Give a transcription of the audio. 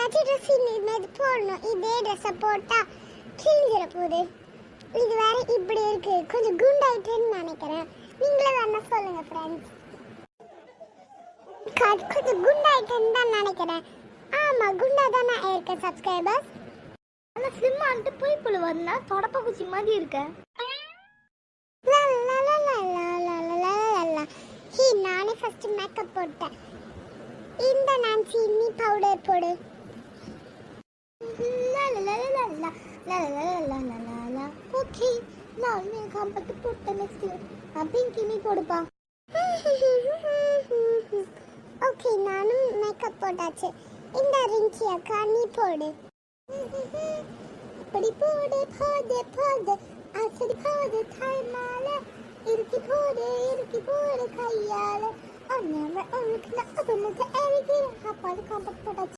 ஏதாச்சும் ட்ரெஸ் இனிமேல் போடணும். இதே ட்ரெஸ்ஸை போட்டா கிழிஞ்சிட போகுது. இது வேற இப்படி இருக்கு, கொஞ்சம் குண்டாயிட்டேன்னு நினைக்கிறேன். நீங்களே வேணா சொல்லுங்க ஃப்ரெண்ட்ஸ். கொஞ்சம் குண்டாயிட்டேன்னு தான் நினைக்கிறேன். ஆமா, குண்டா தானே இருக்கேன் சப்ஸ்கிரைபர்ஸ். அந்த ஸ்லிம் ஆன்ட்டு போய் புழு வந்தா தொடப்ப குச்சி மாதிரி இருக்க. நானே ஃபர்ஸ்ட் மேக்கப் போட்டேன். இந்த நான்சி நீ பவுடர் போடு. ஓகே, நான் மேக்கப் பட்டு போட்டேன். நெக்ஸ்ட் பிங்கி நீ போடுப்பா. ஓகே, நானும் மேக்கப் போட்டாச்சு. இந்த ரிங்கி அக்கா நீ போடு. அப்படி போடு போடு போடு அசடி போடு கையால இறுக்கி போடு கையால அண்ணாம உனக்கு நான் அதுக்கு எரிக்கிறேன். அப்பாடு காம்பட் போட்டாச்சு.